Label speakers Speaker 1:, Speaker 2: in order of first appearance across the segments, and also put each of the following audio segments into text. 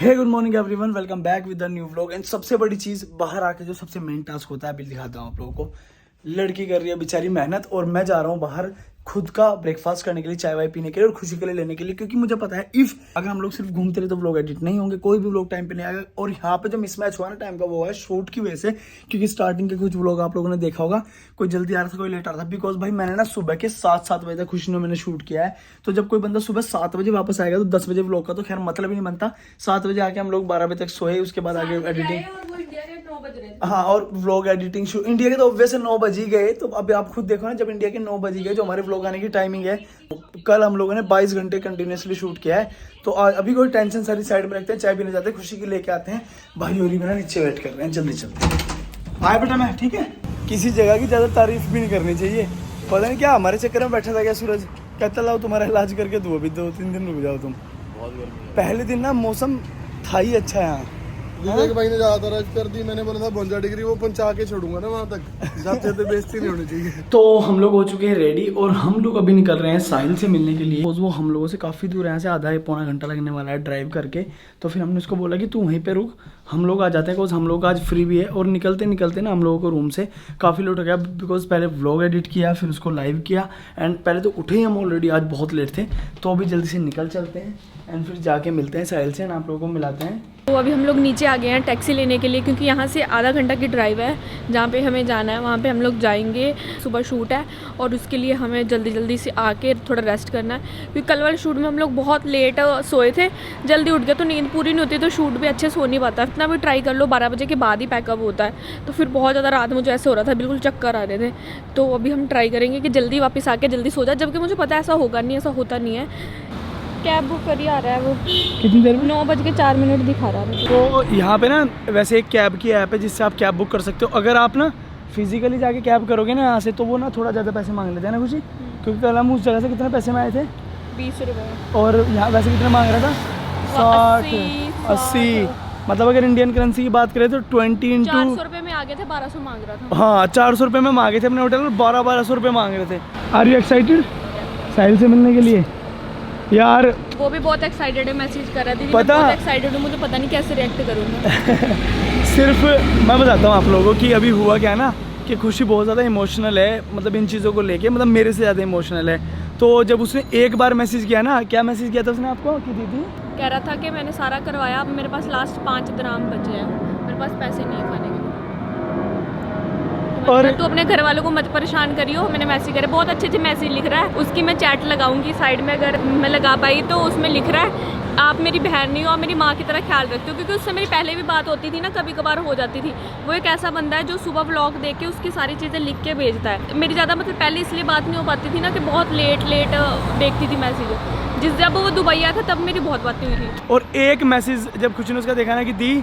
Speaker 1: Hey good morning everyone, welcome back with the new vlog. And सबसे बड़ी चीज, बाहर आके जो सबसे मेन टास्क होता है अभी दिखाता हूँ आप लोगों को। लड़की कर रही है बेचारी मेहनत और मैं जा रहा हूँ बाहर खुद का ब्रेकफास्ट करने के लिए, चाय वाय पीने के लिए और खुशी के लिए लेने के लिए, क्योंकि मुझे पता है अगर हम लोग सिर्फ घूमते रहे तो व्लॉग एडिट नहीं होंगे, कोई भी व्लॉग टाइम पे नहीं आएगा। और यहाँ पे जो मिसमैच हुआ ना टाइम का, वो है शूट की वजह से, क्योंकि स्टार्टिंग के कुछ व्लॉग आप लोगों ने देखा होगा, कोई जल्दी आ रहा था कोई लेट आ रहा था। बिकॉज भाई मैंने ना सुबह के 7 बजे तक खुशी ने मैंने शूट किया है। तो जब कोई बंदा सुबह 7 बजे वापस आएगा तो 10 बजे व्लॉग का तो खैर मतलब ही नहीं बनता। 7 बजे आके हम लोग 12 बजे तक सोए, उसके बाद आगे एडिटिंग, हाँ, और व्लॉग एडिटिंग इंडिया के तो ऑब्वियसली 9 बज ही गए। तो अभी आप खुद देखो ना, जब इंडिया के 9 बज ही गए जो हमारे व्लॉग आने की टाइमिंग है। कल हम लोगों ने 22 घंटे कंटिन्यूसली शूट किया है। तो अभी कोई टेंशन सारी साइड में रखते हैं, चाय पीने जाते हैं, खुशी की लेके आते हैं। भाई होली में ना नीचे वेट कर रहे हैं, जल्दी चलते हैं। आए बेटा मैं, ठीक है। किसी जगह की ज्यादा तारीफ भी नहीं करनी चाहिए। पता नहीं क्या हमारे चक्कर में बैठा था क्या सूरज, कहता लाओ तुम्हारा इलाज करके दो, अभी 2-3 दिन रुक जाओ तुम। बहुत गर्मी। पहले दिन ना मौसम था ही अच्छा यहाँ।
Speaker 2: विवेक भाई ने ज्यादा रश कर दी, मैंने बोला था 52 डिग्री वो पहुंचा के छोड़ूंगा ना वहां तक, जाते थे बेइज्जती नहीं होनी चाहिए।
Speaker 1: तो हम लोग हो चुके हैं रेडी और हम लोग अभी निकल रहे हैं साहिल से मिलने के लिए। वो हम लोगों से काफ़ी दूर है, यहाँ से आधा या पौना घंटा लगने वाला है ड्राइव करके। तो फिर हमने उसको बोला कि तू वहीं पे रुक, हम लोग आ जाते हैं, बिकॉज हम लोग आज फ्री भी है। और निकलते निकलते ना हम लोगों को रूम से काफ़ी लेट हो गया, बिकॉज पहले व्लॉग एडिट किया, फिर उसको लाइव किया। एंड पहले तो उठे ही हम ऑलरेडी, आज बहुत लेट थे। तो अभी जल्दी से निकल चलते हैं एंड फिर जाके मिलते हैं साहिल से, आप लोगों को मिलाते हैं।
Speaker 3: तो अभी हम लोग नीचे आ गए हैं टैक्सी लेने के लिए, क्योंकि यहाँ से आधा घंटा की ड्राइव है जहाँ पे हमें जाना है, वहाँ पे हम लोग जाएंगे। सुबह शूट है और उसके लिए हमें जल्दी जल्दी से आके थोड़ा रेस्ट करना है, क्योंकि कल वाले शूट में हम लोग बहुत लेट सोए थे, जल्दी उठ गए तो नींद पूरी नहीं होती, तो शूट भी अच्छे सो नहीं पाता। इतना भी ट्राई कर लो 12 बजे के बाद ही पैकअप होता है, तो फिर बहुत ज़्यादा रात मुझे ऐसे हो रहा था, बिल्कुल चक्कर आ रहे थे। तो अभी हम ट्राई करेंगे कि जल्दी वापस आके जल्दी सो जाए, जबकि मुझे पता है ऐसा होगा नहीं, ऐसा होता नहीं है। कैब बुक करी आ रहा है वो
Speaker 1: कितनी देर में?
Speaker 3: 9:04 दिखा रहा है।
Speaker 1: तो यहाँ पे ना वैसे एक कैब की ऐप है जिससे आप कैब बुक कर सकते हो। अगर आप ना फिजिकली जाके कैब करोगे ना यहाँ से, तो वो ना थोड़ा ज़्यादा पैसे मांग लेते हैं ना खुशी, क्योंकि कल हम उस जगह से कितने पैसे में आए थे?
Speaker 3: 20 रुपये।
Speaker 1: और यहाँ वैसे कितना मांग रहा था? 60। मतलब अगर इंडियन करेंसी की बात करें तो 20 इंटू
Speaker 3: 400 रुपये में आ गए थे, 1200 मांग रहा था।
Speaker 1: हाँ, 400 रुपये में मांगे थे अपने होटल में, 1200 रुपये मांग रहे थे। आर यू एक्साइटेड साहिल से मिलने के लिए? यार
Speaker 3: वो भी बहुत एक्साइटेड है, मैसेज कर रहा थी,
Speaker 1: पता,
Speaker 3: मैं बहुत एक्साइटेड हूँ, मुझे पता नहीं कैसे रिएक्ट करूँगा।
Speaker 1: सिर्फ मैं बताता हूँ आप लोगों को कि अभी हुआ क्या है ना, कि खुशी बहुत ज़्यादा इमोशनल है, मतलब इन चीज़ों को लेके, मतलब मेरे से ज़्यादा इमोशनल है। तो जब उसने एक बार मैसेज किया ना, क्या मैसेज किया था उसने आपको कि दीदी?
Speaker 3: कह रहा था कि मैंने सारा करवाया, अब मेरे पास लास्ट 5 दिरहम बचे हैं, मेरे पास पैसे नहीं है खाने के। और तो अपने घर वालों को मत परेशान करियो, मैंने मैसेज करे, बहुत अच्छे अच्छे मैसेज लिख रहा है। उसकी मैं चैट लगाऊंगी साइड में, अगर मैं लगा पाई तो। उसमें लिख रहा है आप मेरी बहन नहीं हो, आप मेरी माँ की तरह ख्याल रखते हो, क्योंकि उससे मेरी पहले भी बात होती थी ना, कभी कभार हो जाती थी। वो एक ऐसा बंदा है जो सुबह व्लॉग देख के उसकी सारी चीज़ें लिख के भेजता है। मेरी ज़्यादा मतलब पहले इसलिए बात नहीं हो पाती थी ना, कि बहुत लेट देखती थी मैसेज। जब वो दुबई आया था तब मेरी बहुत बातें हुई थी।
Speaker 1: और एक मैसेज जब खुशी ने उसका देखा ना कि दी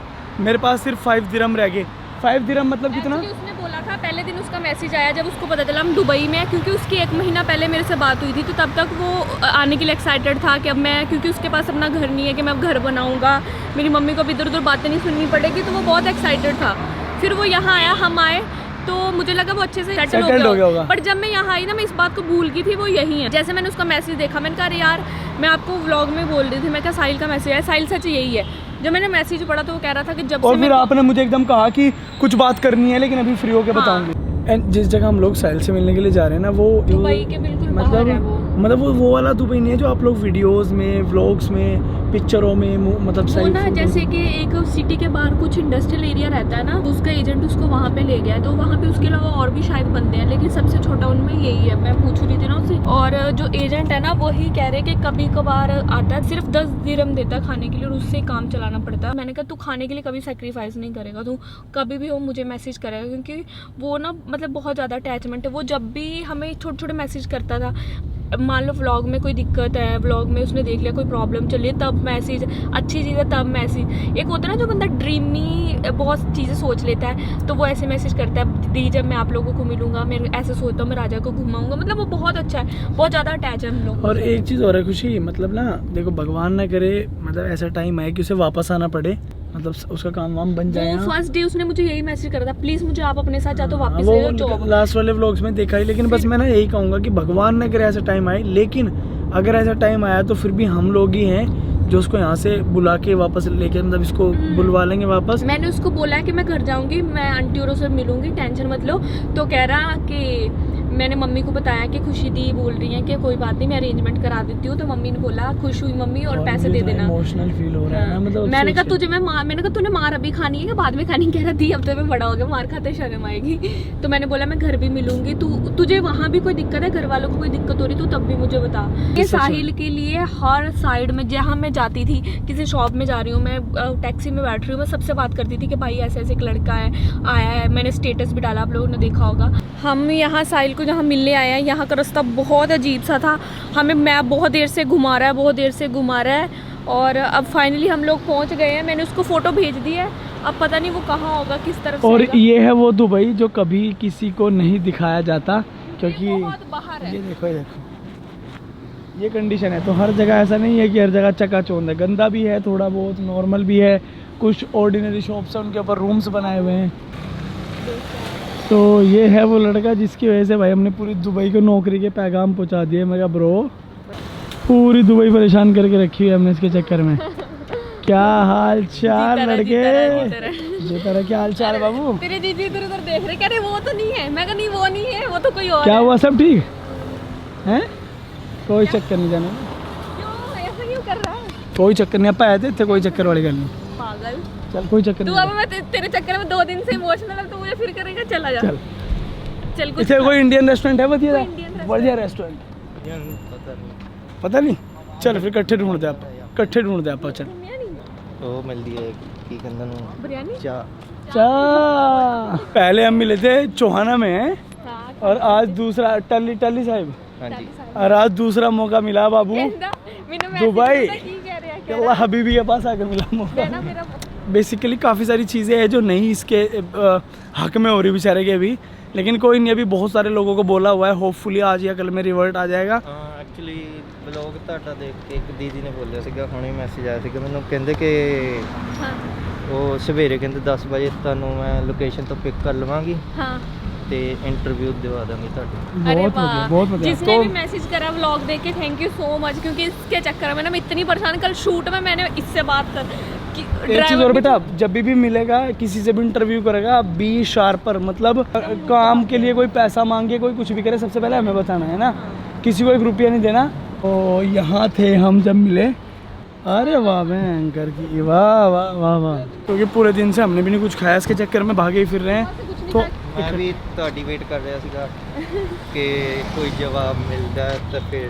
Speaker 1: मेरे पास सिर्फ 5 दिरहम रह गए। 5 दिरहम मतलब कितना?
Speaker 3: उसने बोला था पहले दिन उसका मैसेज आया जब उसको पता चला हम दुबई में है, क्योंकि उसकी 1 महीना पहले मेरे से बात हुई थी, तो तब तक वो आने के लिए एक्साइटेड था कि अब मैं, क्योंकि उसके पास अपना घर नहीं है, कि मैं अब घर बनाऊंगा, मेरी मम्मी को भी इधर उधर बातें नहीं सुननी पड़ेगी, तो वो बहुत एक्साइटेड था। फिर वो यहाँ आया, हम आए, तो मुझे लगा वो अच्छे से सेटल हो गया होगा। बट जब मैं यहाँ आई ना, मैं इस बात को भूल गई थी वो यही है। जैसे मैंने उसका मैसेज देखा, मैंने कहा अरे यार, मैं आपको व्लॉग में बोल रही थी, मैं क्या साहिल का मैसेज है, साहिल सच यही है। जब मैंने मैसेज पढ़ा तो वो कह रहा था कि जब
Speaker 1: और फिर आपने मुझे एकदम कहा कि कुछ बात करनी है, लेकिन अभी फ्री होके बताऊंगी। एंड जिस जगह हम लोग साहिल से मिलने के लिए जा रहे हैं ना, वो
Speaker 3: दुबई के बिल्कुल बाहर है वो।
Speaker 1: मतलब वो वाला दुबई नहीं है जो आप लोग वीडियोस में, व्लॉग्स में, पिक्चरों में, मतलब
Speaker 3: वो ना जैसे कि एक सिटी के बाहर कुछ इंडस्ट्रियल एरिया रहता है ना, उसका एजेंट उसको वहाँ पे ले गया है, तो वहाँ पे उसके अलावा और भी शायद बंदे हैं, लेकिन सबसे छोटा उनमें यही है। मैं पूछ रही थी ना उससे, और जो एजेंट है ना वही कह रहे कि कभी कभार आता है, सिर्फ 10 दिरहम देता है खाने के लिए और उससे काम चलाना पड़ता है। मैंने कहा तू खाने के लिए कभी सेक्रीफाइस नहीं करेगा, तू कभी भी वो मुझे मैसेज करेगा, क्योंकि वो ना मतलब बहुत ज़्यादा अटैचमेंट है। वो जब भी हमें छोटे छोटे मैसेज करता था, मान लो व्लॉग में कोई दिक्कत है, व्लॉग में उसने देख लिया कोई प्रॉब्लम चलिए तब मैसेज, अच्छी चीज़ है तब मैसेज। एक होता है ना जो बंदा ड्रीमी बहुत चीज़ें सोच लेता है, तो वो ऐसे मैसेज करता है, दी जब मैं आप लोगों को मिलूंगा, मैं ऐसे सोचता हूँ मैं राजा को घुमाऊंगा। मतलब वो बहुत अच्छा है, बहुत ज़्यादा अटैच है हम लोग।
Speaker 1: और एक चीज़ और है खुशी, मतलब ना देखो, भगवान ना करे मतलब ऐसा टाइम आए कि उसे वापस आना पड़े, मतलब उसका काम वाम बन जाए।
Speaker 3: फर्स्ट डे उसने मुझे यही मैसेज करा था, प्लीज मुझे आप अपने साथ या तो वापस ले जाओ।
Speaker 1: लास्ट वाले व्लॉग्स में देखा ही, लेकिन बस मैं ना यही कहूँगा कि भगवान न करे ऐसा टाइम आए, लेकिन अगर ऐसा टाइम आया तो फिर भी हम लोग ही हैं जो उसको यहाँ से बुला के वापस लेके, मतलब इसको बुलवा लेंगे वापस।
Speaker 3: मैंने उसको बोला है कि मैं घर जाऊंगी, मैं आंटी और से मिलूंगी, टेंशन मत लो। तो कह रहा कि मैंने मम्मी को बताया कि खुशी दी बोल रही है कि कोई बात नहीं मैं अरेंजमेंट करा देती हूँ। तो मम्मी ने बोला खुश हुई मम्मी और पैसे दे देना।
Speaker 1: इमोशनल फील हो रहा है ना, मतलब
Speaker 3: मैंने कहा तुझे मैंने कहा तूने मार अभी खानी है कि बाद में खानी? कह रहा थी अब तो मैं बड़ा हो गया, मार खाते शर्म आएगी। तो मैंने बोला मैं घर भी मिलूंगी, तुझे वहाँ भी कोई दिक्कत है, घर वालों को कोई दिक्कत हो रही तो तब भी मुझे बता। ये साहिल के लिए हर साइड में जहाँ मैं जाती थी, किसी शॉप में जा रही हूँ, मैं टैक्सी में बैठ रही हूँ, मैं सबसे बात करती थी कि भाई ऐसे ऐसे एक लड़का है आया है। मैंने स्टेटस भी डाला, आप लोगों ने देखा होगा। हम यहाँ साहिल को जहाँ मिलने आए हैं, यहाँ का रास्ता बहुत अजीब सा था, हमें मैप बहुत देर से घुमा रहा है और अब फाइनली हम लोग पहुँच गए हैं। मैंने उसको फ़ोटो भेज दी है, अब पता नहीं वो कहाँ होगा, किस तरफ से
Speaker 1: और
Speaker 3: आएगा।
Speaker 1: ये है वो दुबई जो कभी किसी को नहीं दिखाया जाता, क्योंकि
Speaker 3: बहुत बाहर है।
Speaker 1: ये देखो ये कंडीशन है। तो हर जगह ऐसा नहीं है कि हर जगह चकाचौंध है, गंदा भी है थोड़ा बहुत, नॉर्मल भी है। कुछ ऑर्डिनरी शॉप्स हैं, उनके ऊपर रूम्स बनाए हुए हैं। तो ये है वो लड़का जिसकी वजह से भाई हमने पूरी दुबई को नौकरी के पैगाम पहुंचा दिए। मैं कहा ब्रो, पूरी दुबई परेशान करके रखी है हमने इसके चक्कर में। क्या हाल चाल लड़के? जीता रहा। क्या हाल चाल है बाबू?
Speaker 3: तेरे दीदी इधर उधर देख रहे, कह रहे वो तो नहीं है। मैं कहा नहीं वो नहीं है, वो तो कोई और
Speaker 1: क्या
Speaker 3: है।
Speaker 1: हुआ, सब ठीक है? कोई चक्कर नहीं जाने,
Speaker 3: क्यों ऐसा क्यों कर रहा है?
Speaker 1: कोई चक्कर नहीं। आप आए थे, कोई चक्कर वाली गल नहीं।
Speaker 3: पागल।
Speaker 1: चल कोई चक्कर
Speaker 3: तू
Speaker 1: नहीं।
Speaker 3: अब मैं तेरे चक्कर में 2 दिन से इमोशनल है, तो मुझे फिर करेगा, चला जा। चल कुछ
Speaker 1: इसे कोई इंडियन रेस्टोरेंट है
Speaker 3: कोई इंडियन
Speaker 1: बढ़िया रेस्टोरेंट? पता नहीं। चल फिर इकट्ठे ढूंढते आप, चल।
Speaker 4: ਉਹ ਮਿਲਦੀ ਹੈ ਕੀ ਕਹਿੰਦੇ ਨੂੰ
Speaker 3: बिरयानी।
Speaker 1: चा पहले हम मिले थे चौहाना में,
Speaker 3: हाँ,
Speaker 1: और आज दूसरा टल्ली साहिब,
Speaker 4: ਹਾਂਜੀ
Speaker 1: और आज दूसरा मौका मिला बाबू दुबई। अल्लाह हबीबी के पास आकर मिला मौका। बेसिकली काफ़ी सारी चीज़ें हैं जो नहीं इसके हक में हो रही बेचारे के अभी, लेकिन कोई नहीं, अभी बहुत सारे लोगों को बोला हुआ है, होपफुली आज या कल में रिवर्ट आ जाएगा।
Speaker 4: ਐਕਚੁਅਲੀ ਬਲੌਗ ਤੁਹਾਡਾ ਦੇਖ ਕੇ ਇੱਕ ਦੀਦੀ ਨੇ ਬੋਲਿਆ ਸੀਗਾ, ਹੁਣੇ ਮੈਸੇਜ ਆਇਆ ਸੀਗਾ ਮੈਨੂੰ, ਕਹਿੰਦੇ ਕਿ ਉਹ ਸਵੇਰੇ ਕਹਿੰਦੇ 10 ਵਜੇ ਤੁਹਾਨੂੰ ਮੈਂ ਲੋਕੇਸ਼ਨ ਤੋਂ ਪਿਕ ਕਰ ਲਵਾਂਗੀ
Speaker 3: हाँ।
Speaker 4: ਤੇ ਇੰਟਰਵਿਊ दिवा दूंगी ਤੁਹਾਡੇ।
Speaker 3: अरे
Speaker 1: बहुत बढ़िया,
Speaker 3: वाह,
Speaker 1: बहुत बढ़िया।
Speaker 3: जिसने
Speaker 1: तो
Speaker 3: भी मैसेज करा व्लॉग देख के थैंक यू सो मच, क्योंकि इसके चक्कर में ना मैं इतनी परेशान, कल शूट में मैंने इससे बात कर कि
Speaker 1: एक चीज़ और बेटा, जब भी मिलेगा किसी से भी इंटरव्यू करेगा, बी शार्पर, मतलब काम के लिए कोई पैसा मांगे, कोई कुछ भी करे, सबसे पहले हमें बताना है ना, किसी को 1 रुपया नहीं देना। तो यहाँ थे हम जब मिले, अरे वाह भयंकर की, वाह वाह वाह वाह, क्योंकि पूरे दिन से हमने भी नहीं कुछ खाया, इसके चक्कर में भागे ही फिर रहे हैं। तो
Speaker 4: ਮੈਂ ਵੀ ਤੁਹਾਡੀ ਵੇਟ ਕਰ ਰਿਹਾ ਸੀਗਾ ਕਿ ਕੋਈ ਜਵਾਬ ਮਿਲਦਾ ਤਾਂ ਫਿਰ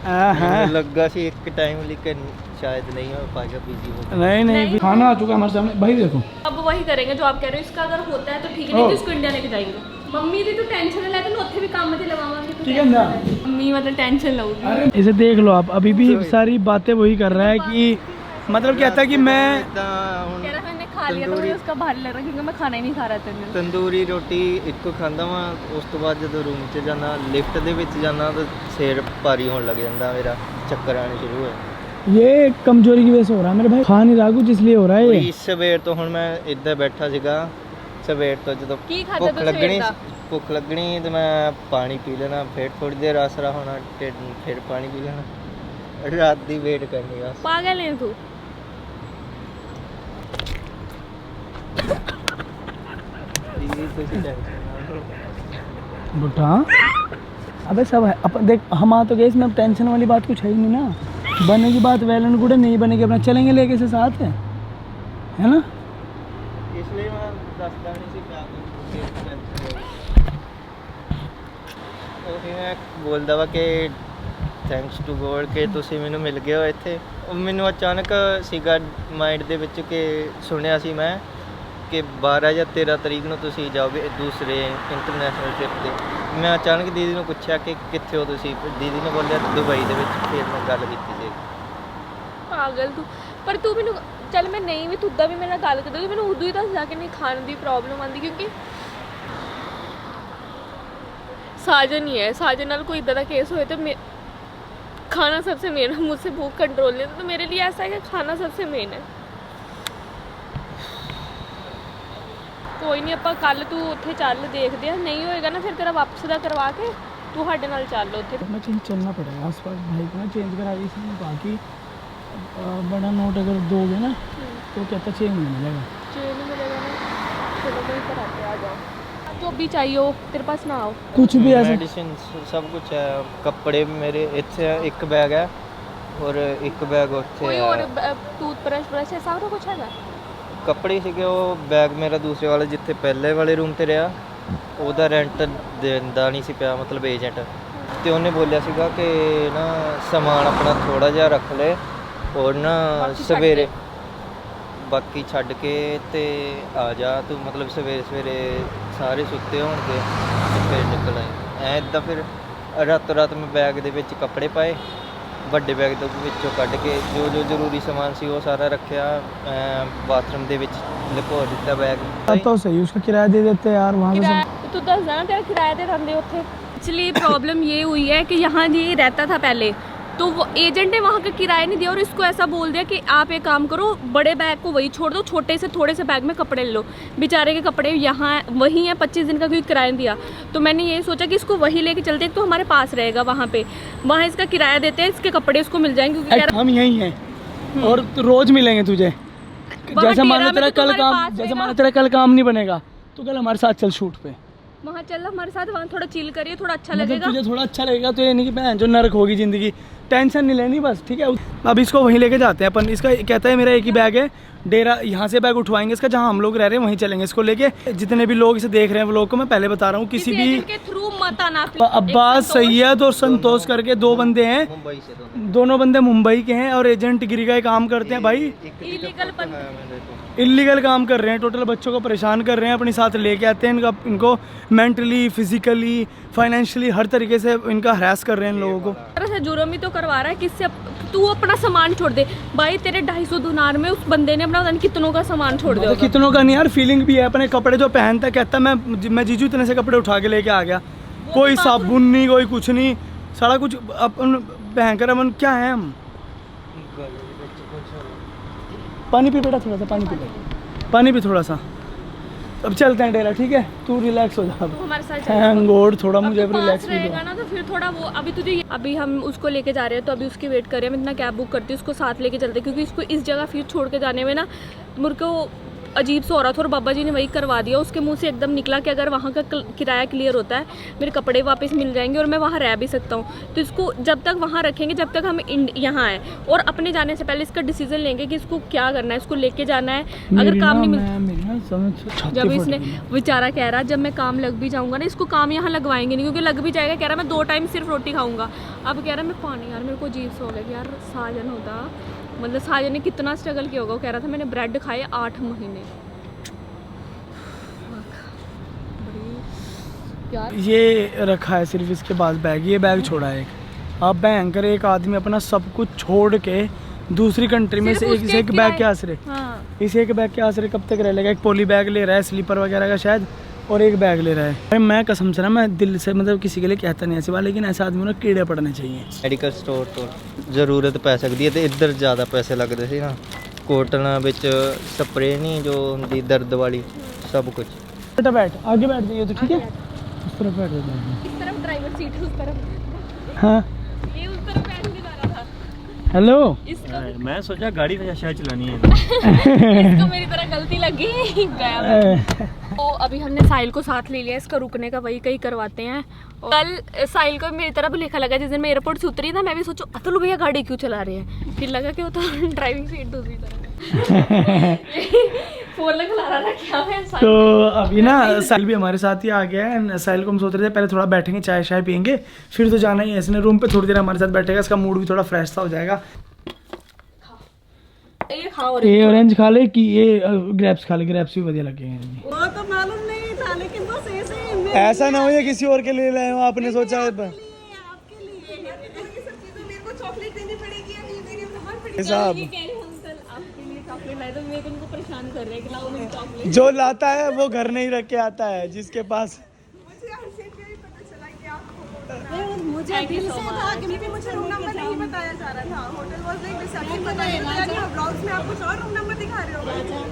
Speaker 4: ਮੈਨੂੰ ਲੱਗਾ ਸੀ ਇੱਕ ਟਾइम लेकिन शायद नहीं हो पाएगा, बिजी हो।
Speaker 1: नहीं खाना आ चुका है हमारे सामने भाई, देखो
Speaker 3: अब वही करेंगे जो आप कह रहे हो। इसका अगर होता है तो ठीक है, नहीं तो इसको इंडिया लेके जाएंगे। मम्मी दी तो टेंशन ले, तो ਉੱਥੇ ਵੀ ਕੰਮ ਤੇ ਲਵਾਵਾਂਗੇ तो
Speaker 1: ठीक है ना?
Speaker 3: मम्मी मतलब टेंशन लऊगी।
Speaker 1: अरे इसे देख लो आप, अभी भी सारी बातें वही कर रहा है कि मतलब कहता है कि मैं
Speaker 4: ਇਦਾਂ ਹੁਣ
Speaker 3: कह रहा मैंने खा लिया तो मुझे उसका बाहर लग रहा क्योंकि मैं खाना ही नहीं खा रहा था।
Speaker 4: ਤੰਦੂਰੀ ਰੋਟੀ ਇੱਕੋ ਖਾਂਦਾ ਵਾਂ, ਉਸ ਤੋਂ ਬਾਅਦ ਜਦੋਂ ਰੂਮ 'ਚ ਜਾਣਾ, ਲਿਫਟ ਦੇ ਵਿੱਚ ਜਾਣਾ ਤਾਂ ਸਿਰ ਭਾਰੀ ਹੋਣ ਲੱਗ ਜਾਂਦਾ, ਮੇਰਾ ਚੱਕਰ ਆਣੇ ਸ਼ੁਰੂ ਹੋਏ।
Speaker 1: ये कमजोरी की वजह से हो रहा है मेरे भाई, खा नहीं रहा कुछ इसलिए हो रहा है ये।
Speaker 4: ਇਸ ਸਵੇਰ ਤੋਂ ਹੁਣ ਮੈਂ ਇੱਦਾਂ ਬੈਠਾ ਸੀਗਾ, ਸਵੇਰ ਤੋਂ ਜਦੋਂ
Speaker 3: ਕੀ ਖਾਧਾ ਤੂੰ ਸਵੇਰ ਦਾ?
Speaker 4: ਭੁੱਖ ਲੱਗਣੀ ਤੇ ਮੈਂ ਪਾਣੀ ਪੀ ਲੈਣਾ, ਫਿਰ ਥੋੜੀ ਦੇਰ ਆਸਰਾ ਹੋਣਾ ਢਿੱਡ ਨੂੰ, ਫਿਰ ਪਾਣੀ ਪੀ ਲੈਣਾ, ਰਾਤ ਦੀ ਵੇਟ ਕਰਨੀ ਬਸ।
Speaker 3: पागल है तू।
Speaker 4: ਇਹ ਤੁਸੀਂ ਟੈਨਸ਼ਨ ਨਾ ਲਓ।
Speaker 1: बुढ़ा अबे सब है अपन, देख हम आ तो गए, इसमें टेंशन वाली बात कुछ है ही नहीं ना। बनेगी बात वेल एंड गुड है, नहीं बनेगी अपना चलेंगे लेके से साथ है ना।
Speaker 4: ਇਸ ਲਈ ਮੈਂ ਦੱਸਦਾ ਨਹੀਂ ਸੀ ਕਿਆ ਉਹ ਮੈਂ ਬੋਲਦਾ ਵਾ ਕਿ ਥੈਂਕਸ ਟੂ ਗੋਡ ਕਿ ਤੁਸੀਂ ਮੈਨੂੰ ਮਿਲ ਗਏ ਹੋ ਇੱਥੇ। ਉਹ ਮੈਨੂੰ ਅਚਾਨਕ ਸੀਗਾ ਮਾਈਂਡ ਦੇ ਵਿੱਚ ਕਿ ਸੁਣਿਆ ਸੀ ਮੈਂ ਕਿ 12 ਜਾਂ 13 ਤਰੀਕ ਨੂੰ ਤੁਸੀਂ ਜਾਓਗੇ ਦੂਸਰੇ ਇੰਟਰਨੈਸ਼ਨਲ ਟ੍ਰਿਪ 'ਤੇ। ਮੈਂ ਅਚਾਨਕ ਦੀਦੀ ਨੂੰ ਪੁੱਛਿਆ ਕਿ ਕਿੱਥੇ ਹੋ ਤੁਸੀਂ, ਦੀਦੀ ਨੇ ਬੋਲਿਆ ਦੁਬਈ ਦੇ ਵਿੱਚ। ਫਿਰ ਮੈਂ ਗੱਲ ਕੀਤੀ ਸੀ।
Speaker 3: ਪਾਗਲ ਤੂੰ। ਪਰ ਤੂੰ ਮੈਨੂੰ ਚੱਲ ਮੈਂ ਨਹੀਂ ਵੀ ਤੁੱਦਾ ਵੀ ਮੇਰੇ ਨਾਲ ਗੱਲ ਕਰਦੀ, ਮੈਨੂੰ ਉਦੋਂ ਹੀ ਦੱਸ ਜਾ ਕਿ ਨਹੀਂ ਖਾਣ ਦੀ ਪ੍ਰੋਬਲਮ ਆਉਂਦੀ, ਕਿਉਂਕਿ साजन ही है, साजन नाल कोई इदा का केस होए तो खाना सबसे मेन है। मुझसे भूख कंट्रोल नहीं होती, तो मेरे लिए ऐसा है कि खाना सबसे मेन है। कोई नहीं, ਆਪਾਂ ਕੱਲ ਤੂੰ ਉੱਥੇ ਚੱਲ ਦੇਖਦੇ ਆ, नहीं होएगा ना फिर तेरा वापस ਦਾ करवा के तू ਸਾਡੇ ਨਾਲ ਚੱਲ ਉੱਥੇ।
Speaker 1: मैं चेंज चलना पड़ेगा आस पास भाई को ना चेंज करा दी इसमें, बाकी बड़ा नोट अगर दोगे ना तो कहता 6 महीने मिलेगा।
Speaker 3: चेन मिलेगा ना, चलो वहीं पर आते आ जाओ, जो भी चाहिए हो तेरे पास ना आओ।
Speaker 1: कुछ भी ऐसा
Speaker 4: मेडिसिन सब कुछ है, कपड़े मेरे ਇੱਥੇ ਇੱਕ ਬੈਗ ਹੈ ਔਰ ਇੱਕ ਬੈਗ ਉੱਥੇ
Speaker 3: कोई
Speaker 4: है।
Speaker 3: और टूथब्रश ब्रश है सारा कुछ हैगा?
Speaker 4: ਕੱਪੜੇ ਸੀਗੇ, ਉਹ ਬੈਗ ਮੇਰਾ ਦੂਸਰੇ ਵਾਲਾ ਜਿੱਥੇ ਪਹਿਲੇ ਵਾਲੇ ਰੂਮ ਤੇ ਰਿਹਾ ਉਹਦਾ ਰੈਂਟ ਦਿੰਦਾ ਨਹੀਂ ਸੀ ਪਿਆ, ਮਤਲਬ ਏਜੰਟ, ਤੇ ਉਹਨੇ ਬੋਲਿਆ ਸੀਗਾ ਕਿ ਨਾ ਸਮਾਨ ਆਪਣਾ ਥੋੜਾ ਜਿਹਾ ਰੱਖ ਲੈ ਔਰ ਨਾ ਸਵੇਰੇ ਬਾਕੀ ਛੱਡ ਕੇ ਤੇ ਆ ਜਾ ਤੂੰ, ਮਤਲਬ ਸਵੇਰੇ ਸਵੇਰੇ ਸਾਰੇ ਸੁੱਤੇ ਹੋਣਗੇ ਤੇ ਫਿਰ ਨਿਕਲ ਆਏ। ਐ ਇਦਾਂ ਫਿਰ ਰਾਤੋਂ ਰਾਤ ਮੈਂ ਬੈਗ ਦੇ ਵਿੱਚ ਕੱਪੜੇ ਪਾਏ, ਵੱਡੇ ਬੈਗ ਤੋਂ ਵਿੱਚੋਂ ਕੱਢ ਕੇ ਜੋ ਜੋ ਜ਼ਰੂਰੀ ਸਮਾਨ ਸੀ ਉਹ ਸਾਰਾ ਰੱਖਿਆ, ਬਾਥਰੂਮ ਦੇ ਵਿੱਚ ਲੁਕੋ ਦਿੱਤਾ ਬੈਗ।
Speaker 1: तो सही, उसका किराया दे देते हैं यार वहाँ पे
Speaker 3: किराया तू दस ना तेरा किराया दे रहे होते। एक्चुअली प्रॉब्लम ये हुई है कि यहाँ ये रहता था पहले, तो वो एजेंट ने वहाँ का किराया नहीं दिया और इसको ऐसा बोल दिया कि आप एक काम करो, बड़े बैग को वही छोड़ दो, छोटे से थोड़े से बैग में कपड़े ले लो। बेचारे के कपड़े यहाँ वही हैं, 25 दिन का कोई किराया नहीं दिया। तो मैंने ये सोचा कि इसको वही लेके चलते, तो हमारे पास रहेगा वहाँ पे, वहाँ इसका किराया देते हैं, इसके कपड़े उसको मिल जाएंगे क्योंकि यार
Speaker 1: हम यही हैं और रोज मिलेंगे तुझे। जैसे माना तेरा कल काम, जैसे माना तेरा कल काम नहीं बनेगा तो कल हमारे साथ चल शूट पे,
Speaker 3: वहाँ चल हमारे साथ, वहाँ थोड़ा चिल करिए, थोड़ा अच्छा
Speaker 1: मतलब
Speaker 3: लगेगा।
Speaker 1: तुझे थोड़ा अच्छा लगेगा। तो ये नहीं कि बहन जो नरक होगी जिंदगी, टेंशन नहीं लेनी बस, ठीक है। अब इसको वहीं लेके जाते हैं अपन। इसका कहता है मेरा एक ही बैग है, डेरा यहाँ से बैग उठवाएंगे इसका, जहाँ हम लोग रह रहे हैं वहीं चलेंगे इसको लेके। जितने भी लोग इसे देख रहे हैं व्लॉग को, मैं पहले बता रहा हूँ, किसी भी
Speaker 3: के थ्रू मत आना।
Speaker 1: अब्बास सैयद और संतोष करके 2 बंदे हैं,
Speaker 4: मुंबई से
Speaker 1: दोनों बंदे मुंबई के हैं और एजेंट गिरी का काम करते हैं भाई। इलीगल काम कर रहे हैं, टोटल बच्चों को परेशान कर रहे हैं, अपने साथ लेके आते हैं इनको मेंटली, फिजिकली, फाइनेंशियली हर तरीके से इनका हरास कर रहे हैं इन लोगों को।
Speaker 3: जुर्म ही तो करवा रहा है, किससे तू अपना सामान छोड़ दे भाई, तेरे 250 दिनार में उस बंदे ने अपना पता नहीं कितनों का सामान छोड़ दिया।
Speaker 1: कितनों का नहीं यार, फीलिंग भी है। अपने कपड़े जो पहनता कहता मैं जीजू इतने से कपड़े उठा के लेके आ गया, कोई साबुन नहीं, कोई कुछ नहीं, सारा कुछ अपन पहन कर अपन क्या है हम। पानी पी बेटा, थोड़ा सा पानी पी, पानी पी थोड़ा सा। अब चलते हैं डेरा, ठीक है, तू रिलैक्स हो जा।
Speaker 3: तू हमारे साथ
Speaker 1: थैंक गॉड, थोड़ा मुझे अब रिलैक्स भी
Speaker 3: रहेगा ना, तो फिर थोड़ा वो अभी तुझे, अभी हम उसको लेके जा रहे हैं तो अभी उसकी वेट कर रहे हैं। मैं इतना कैब बुक करती हूँ, उसको साथ लेके चलते, क्योंकि इसको इस जगह फिर छोड़ के जाने में ना मुझे को अजीब सा हो रहा था और बाबा जी ने वही करवा दिया। उसके मुंह से एकदम निकला कि अगर वहाँ का किराया क्लियर होता है मेरे कपड़े वापस मिल जाएंगे और मैं वहाँ रह भी सकता हूँ। तो इसको जब तक वहाँ रखेंगे, जब तक हम यहाँ आए, और अपने जाने से पहले इसका डिसीजन लेंगे कि इसको क्या करना है, इसको लेके जाना है। अगर काम नहीं मिलता, जब इसने बेचारा कह रहा जब मैं काम लग भी जाऊँगा ना, इसको काम यहाँ लगवाएंगे नहीं, क्योंकि लग भी जाएगा, कह रहा मैं 2 टाइम सिर्फ रोटी खाऊंगा। अब कह रहा मैं पानी, यार मेरे को अजीब सा हो गया कि यार साजन होता, मतलब साजन ने कितना स्ट्रगल किया होगा। वो कह रहा था मैंने ब्रेड खाए 8 महीने।
Speaker 1: ये रखा है सिर्फ इसके पास बैग, ये बैग छोड़ा है एक। आप भयंकर एक आदमी अपना सब कुछ छोड़ के दूसरी कंट्री में से एक बैग के आसरे, इस एक बैग के आसरे कब तक रह लेगा। एक पोली बैग ले रहा है स्लीपर वगैरह का शायद, और एक बैग ले रहा है। मैं कसम से ना, मैं दिल से मतलब किसी के लिए कहता नहीं ऐसी बात, लेकिन ऐसा आदमी ना कीड़े पड़ने चाहिए।
Speaker 4: ਮੈਡੀਕਲ ਸਟੋਰ ਤੋਂ ਜ਼ਰੂਰਤ ਪੈ ਸਕਦੀ ਹੈ ਤੇ ਇੱਧਰ ਜ਼ਿਆਦਾ ਪੈਸੇ ਲੱਗਦੇ ਸੀ ਨਾ। ਕੋਟਲਾਂ ਵਿੱਚ ਸਪਰੇ ਨਹੀਂ ਜੋ ਹੁੰਦੀ ਦਰਦ ਵਾਲੀ, ਸਭ ਕੁਝ।
Speaker 1: बेटा बैठ, आगे बैठ जाइए तो ठीक है, उस तरफ बैठ जाइए।
Speaker 3: इस तरफ ड्राइवर सीट है, उस तरफ
Speaker 1: हाँ
Speaker 3: ये उस तरफ बैठ नहीं पा रहा था।
Speaker 1: हेलो,
Speaker 3: इसको
Speaker 5: मैं सोचा गाड़ी तो शायद चलानी है।
Speaker 3: इसको मेरी तरह गलती लगी गया। तो अभी हमने साहिल को साथ ले लिया, इसका रुकने का वही कहीं करवाते हैं। कल साहिल को मेरी तरफ लिखा लगा, जिस दिन मैं एयरपोर्ट से उतरी था मैं भी सोचू अतुल भैया गाड़ी क्यों चला रहे हैं, फिर लगा कि वो तो ड्राइविंग सीट दूसरी तरफ फोन लगा रहा था क्या मैं।
Speaker 1: तो अभी ना साहिल भी हमारे साथ ही आ गया है। साहिल को हम सोच रहे थे पहले थोड़ा बैठेंगे, चाय शाय पियेंगे, फिर तो जाना ही है इसने रूम पे, थोड़ी देर हमारे साथ बैठेगा, इसका मूड भी थोड़ा फ्रेश सा हो जाएगा।
Speaker 3: ये खाओ,
Speaker 1: ये ऑरेंज खा ले कि ये ग्रेप्स खा ले, ग्रेप्स भी बढ़िया लगेंगे।
Speaker 6: वो तो मालूम नहीं था, लेकिन बस ऐसे ही
Speaker 1: ऐसा ना हो ये किसी और के लिए लाए हो, आपने सोचा है
Speaker 6: आपके लिए ये सब चीजें मेरे को चॉकलेट देनी पड़ेगी या नहीं देनी बहुत पड़ेगी।
Speaker 1: साहब
Speaker 3: ये कह रहे हैं अंकल आपके लिए चॉकलेट लाए, तो मेरे को इनको परेशान कर रहे हैं कि लाओ मेरी चॉकलेट।
Speaker 1: जो लाता है वो घर नहीं रख के आता है, जिसके पास
Speaker 6: मुझे हर्षित का ही पता चला कि आप
Speaker 3: मुझे दिल से
Speaker 6: था कि मुझे रूम नंबर नहीं बताया जा रहा था। होटल वाज लाइक रिसेप्शन बताया जा रहा था, ब्लॉग्स में आप कुछ और रूम नंबर दिखा रहे हो,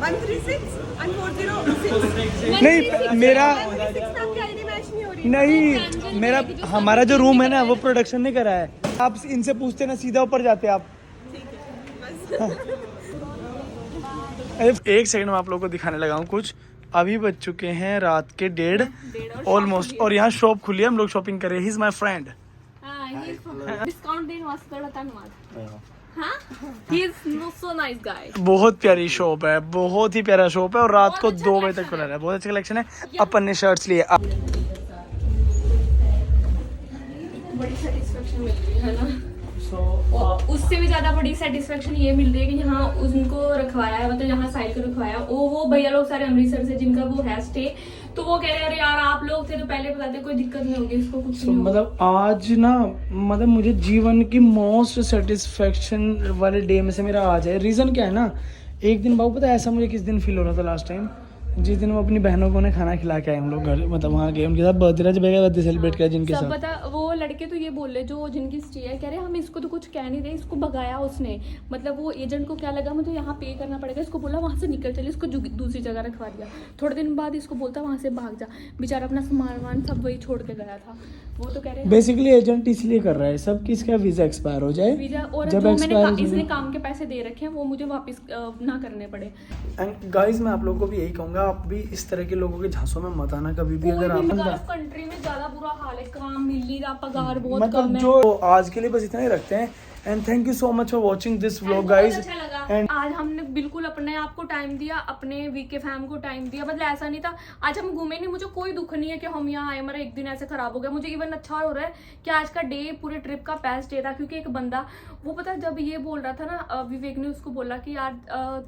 Speaker 6: 136 and 406।
Speaker 1: नहीं, मेरा
Speaker 6: 136 में आपकी आईडी मैच नहीं हो रही।
Speaker 1: नहीं, मेरा हमारा जो रूम है ना वो प्रोडक्शन ने करा है। आप इनसे पूछते ना, सीधा ऊपर जाते आप।
Speaker 6: ठीक है, बस
Speaker 1: एक सेकंड में आप लोगों को दिखाने लगा हूँ कुछ। अभी बज चुके हैं रात के 1:30 ऑलमोस्ट, और यहाँ शॉप खुली है, हम लोग शॉपिंग कर रहे हैं। He is my friend.
Speaker 3: Discount देने वास्ते बड़ा धन्यवाद। हाँ, he is so nice guy.
Speaker 1: बहुत प्यारी शॉप है, बहुत ही प्यारा शॉप है, और रात को 2 बजे तक खुला है। बहुत अच्छा कलेक्शन है। अपन ने शर्ट्स लिए।
Speaker 3: बड़ी सेटिस्फेक्शन मिल रही है ना। और उससे भी ज्यादा बड़ी सेटिस्फेक्शन ये मिल रही है कि यहाँ उनको रखवाया है, मतलब यहाँ साहिल को रखवाया। वो भैया लोग सारे अमृतसर से जिनका वो है स्टे, तो वो कह रहे हैं अरे यार आप लोग थे तो पहले बताते, कोई दिक्कत नहीं होगी इसको, कुछ नहीं होगा।
Speaker 1: मतलब आज ना, मतलब मुझे जीवन की मोस्ट सेटिस्फेक्शन वाले डे में से मेरा आज है। रीजन क्या है ना, एक दिन बाबू पता है ऐसा मुझे किस दिन फील हो रहा था लास्ट टाइम, जिस दिन वो अपनी बहनों को ने खाना खिला के आए हम लोग घर, मतलब वहाँ गए उनके साथ बर्थडे सेलिब्रेट किया जिनके
Speaker 3: सब
Speaker 1: साथ।
Speaker 3: पता वो लड़के तो ये बोल रहे जो जिनकी स्टे है, कह रहे हम इसको तो कुछ कह नहीं रहे, इसको भगाया उसने। मतलब वो एजेंट को क्या लगा मुझे यहाँ पे करना पड़ेगा, इसको बोला वहाँ से निकल चले, इसको दूसरी जगह रखवा दिया। थोड़े दिन बाद इसको बोलता वहाँ से भाग जा, बेचारा अपना सामान सब वही छोड़ के गया था। वो तो कह रहे
Speaker 1: बेसिकली एजेंट इसलिए कर रहा है सब कि इसका वीजा एक्सपायर हो जाए,
Speaker 3: वीजा, और
Speaker 1: जब
Speaker 3: जो
Speaker 1: expire
Speaker 3: इसने काम के पैसे दे रखे हैं वो मुझे वापस ना करने पड़े।
Speaker 1: एंड गाइस मैं आप लोगों को भी यही कहूंगा, आप भी इस तरह के लोगों के झांसों में मत आना कभी भी। अगर आप
Speaker 3: कंट्री में ज्यादा बुरा हाल है, काम मिल नहीं रहा, पगार बहुत कम
Speaker 1: मतलब
Speaker 3: है।
Speaker 1: जो आज के लिए बस इतना ही रखते हैं। And thank you so much for watching this vlog guys.
Speaker 3: अच्छा लगा
Speaker 1: And-
Speaker 3: आज हमने बिल्कुल अपने आप को टाइम दिया, अपने वीके फैम को टाइम दिया। मतलब ऐसा नहीं था आज हम घूमे नहीं, मुझे कोई दुख नहीं है कि हम यहाँ आए, हमारा एक दिन ऐसे खराब हो गया। मुझे इवन अच्छा हो रहा है कि आज का डे पूरे ट्रिप का बेस्ट डे था, क्योंकि एक बंदा वो पता है जब ये बोल रहा था ना, विवेक ने उसको बोला कि यार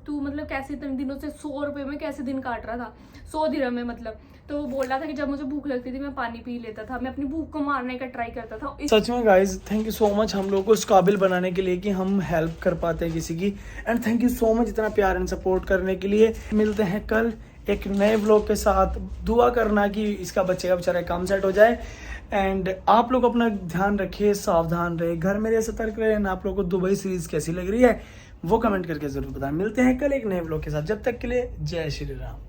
Speaker 3: तू मतलब कैसे इतने दिनों से 100 रुपए में कैसे दिन काट रहा था, 100 दिरहम में मतलब। तो वो बोल रहा था कि जब मुझे भूख लगती थी मैं पानी पी लेता था, मैं अपनी भूख को मारने का ट्राई करता था।
Speaker 1: सच में guys thank you so much हम लोगों को इस काबिल बनाने के लिए कि हम हेल्प कर पाते हैं किसी की। And thank you so much इतना प्यार एंड सपोर्ट करने के लिए। मिलते हैं कल एक नए व्लॉग के साथ। दुआ करना कि इसका बच्चे का बेचारा काम सेट हो जाए। एंड आप लोग अपना ध्यान रखिए, सावधान रहे, घर में रहे, सतर्क रहे। आप लोगों को दुबई सीरीज कैसी लग रही है वो कमेंट करके जरूर बताएं। मिलते हैं कल एक नए व्लॉग के साथ, जब तक के लिए जय श्री राम।